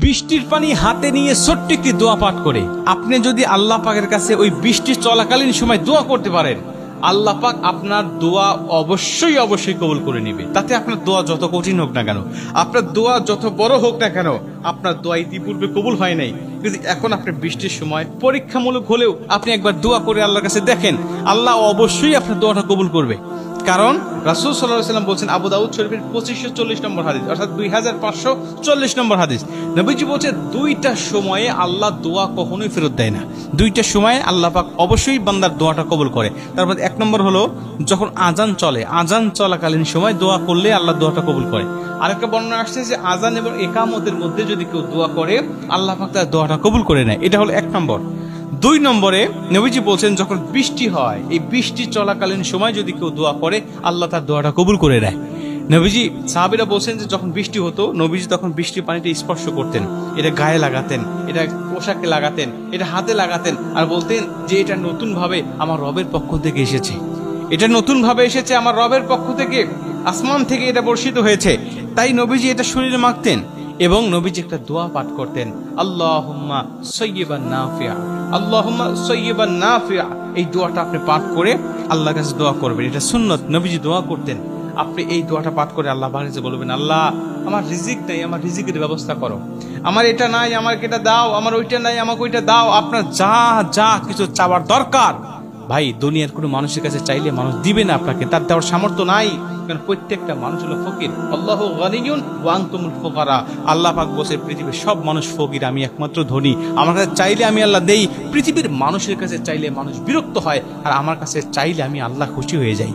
বৃষ্টির পানি হাতে নিয়ে ছোট্ট একটি দোয়া পাঠ করে আপনি যদি আল্লাহ পাকের কাছে ওই বৃষ্টি চলাকালীন সময় দোয়া করতে পারেন, আল্লাহ পাক আপনার দোয়া অবশ্যই অবশ্যই কবুল করে নেবে। তাতে আপনার দোয়া যত কঠিন হোক না কেন, আপনার দোয়া যত বড় হোক না কেন, আপনার দোয়া ইতিপূর্বে কবুল হয় নাই, কিন্তু এখন আপনি বৃষ্টির সময় পরীক্ষামূলক হলেও আপনি একবার দোয়া করে আল্লাহর কাছে দেখেন, আল্লাহ অবশ্যই আপনার দোয়াটা কবুল করবে। কারণ রাসূল সাল্লাল্লাহু আলাইহি ওয়াসাল্লাম বলছেন, আবু দাউদ শরীফের 2540 নম্বর হাদিস, অর্থাৎ 2540 নম্বর হাদিস, নবীজি বলছে দুইটা সময়ে আল্লাহ দোয়া কখনোই ফেরত দেয় না। দুইটা সময়ে আল্লাহ পাক অবশ্যই বান্দার দোয়াটা কবুল করে। তারপর এক নম্বর হলো যখন আজান চলে, আজান চলাকালীন সময় দোয়া করলে আল্লাহ দোয়াটা কবুল করে। আরেকটা বর্ণনা আসছে যে আজান এবং ইকামতের মধ্যে যদি কেউ দোয়া করে আল্লাহ পাক তার দোয়াটা কবুল করে নেয়। এটা হলো এক নম্বর। দুই নম্বরে নবীজি বলছেন যখন বৃষ্টি হয়, এই বৃষ্টি চলাকালীন সময় যদি কেউ দোয়া করে আল্লাহ তার দোয়াটা কবুল করে নেয়। নবীজি সাহাবীরা বলছেন যে যখন বৃষ্টি হতো নবীজি তখন বৃষ্টির পানিটা স্পর্শ করতেন, এটা গায়ে লাগাতেন, এটা পোশাকে লাগাতেন, এটা হাতে লাগাতেন, আর বলতেন যে এটা নতুন ভাবে আমার রবের পক্ষ থেকে এসেছে, এটা নতুন ভাবে এসেছে আমার রবের পক্ষ থেকে, আসমান থেকে এটা বর্ষিত হয়েছে। তাই নবীজি এটা শরীরে মাখতেন এবং নবীজি একটা দোয়া পাঠ করতেন, আল্লাহুম্মা সাইয়্যিবান নাফিআ, আল্লাহুম্মা সাইয়্যিবান নাফিআ। এই দোয়াটা আপনি পাঠ করে আল্লাহর কাছে দোয়া করবেন, এটা সুন্নত, নবীজি দোয়া করতেন। আপনি এই দোয়াটা পাঠ করে আল্লাহ পাকের কাছে বলবেন, আল্লাহ আমার রিজিক নাই, আমার রিজিকের ব্যবস্থা করো, আমার এটা নাই আমাকে এটা দাও, আমার ওইটা নাই আমাকে ওইটা দাও। আপনার যা যা কিছু চাওয়ার দরকার ভাই দুনিয়ার কোনো মানুষের কাছে চাইলে মানুষ দিবে না আপনাকে, তার দেওয়ার সামর্থ্য নাই, কারণ প্রত্যেকটা মানুষ হলো ফকির। আল্লাহু গানিয়ুন ওয়া আনতুমুল ফুকারা। আল্লাহ পাক বলে পৃথিবীর সব মানুষ ফকির, আমি একমাত্র ধনী, আমার কাছে চাইলে আমি আল্লাহ দেই। পৃথিবীর মানুষের কাছে চাইলে মানুষ বিরক্ত হয়, আর আমার কাছে চাইলে আমি আল্লাহ খুশি হয়ে যাই।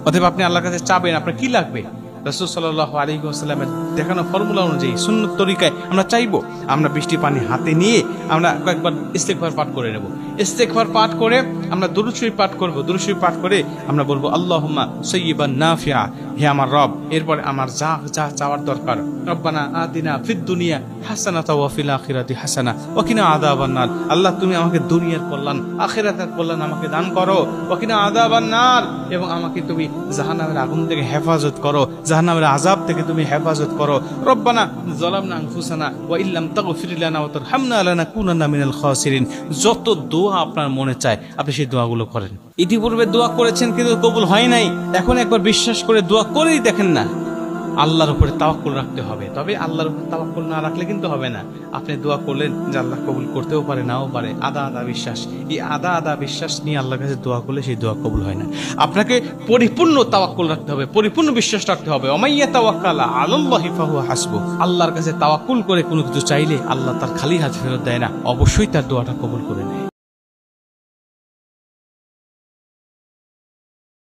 অতএব আপনি আল্লাহর কাছে চাবেন, আপনার কি লাগবে? রাসূল সাল্লাল্লাহু আলাইহি ওয়াসাল্লামের দেখানো ফর্মুলা অনুযায়ী সুন্নত তরিকায় আমরা চাইবো, আমরা বৃষ্টি পানি হাতে নিয়ে আমরা কয়েকবার ইস্তেগফার পাঠ করে নেব। ইস্তেগফার পাঠ করে আমরা দুরূদ শরীফ পাঠ করব। দুরূদ শরীফ পাঠ করে আমরা বলবো, আল্লাহুম্মা সাইয়্যিবান নাফিআ, হে আমার রব, এরপরে আমার যা যা চাওয়ার দরকার, রব্বানা আতিনা ফিদ দুনিয়া হাসানাতাও ওয়া ফিল আখিরাতি হাসানা ওয়া কিনা আযাবান নার। আল্লাহ তুমি আমাকে দুনিয়ার কল্যাণ আখিরাতের কল্যাণ আমাকে দান করো, ওয়া কিনা আযাবান নার, এবং আমাকে তুমি জাহান্নামের আগুন থেকে হেফাজত করো, জাহান্নামের আযাব থেকে তুমি হেফাজত করো। রব্বানা যালামনা আনফুসানা ওয়া ইল্লাম তাগফির লানা ওয়া তারহামনা লানাকুনান্না মিনাল খাসিরিন। যত দোয়া আপনার মনে চায় আপনি সেই দোয়াগুলো করেন। ইতিপূর্বে দোয়া করেছেন কিন্তু কবুল হয় নাই, এখন একবার বিশ্বাস করে দোয়া করেই দেখেন না। আল্লাহর উপরে তাওয়াক্কুল রাখতে হবে, তবে আল্লাহর উপরে তাওয়াক্কুল না রাখলে কিন্তু হবে না। আপনি দোয়া করলেন যে আল্লাহ কবুল করতেও পারে নাও পারে, আদা আদা বিশ্বাস, এই আদা আদা বিশ্বাস নিয়ে আল্লাহর কাছে দোয়া করলে সেই দোয়া কবুল হয় না। আপনাকে পরিপূর্ণ তাওয়াক্কুল রাখতে হবে, পরিপূর্ণ বিশ্বাস রাখতে হবে। ওমাইয়া তাওয়াক্কালা আলাল্লাহি ফাহুয়া হাসবুহ। আল্লাহর কাছে তাওয়াক্কুল করে কোনো কিছু চাইলে আল্লাহ তার খালি হাত ফেরত দেয় না, অবশ্যই তার দোয়াটা কবুল করে নেয়।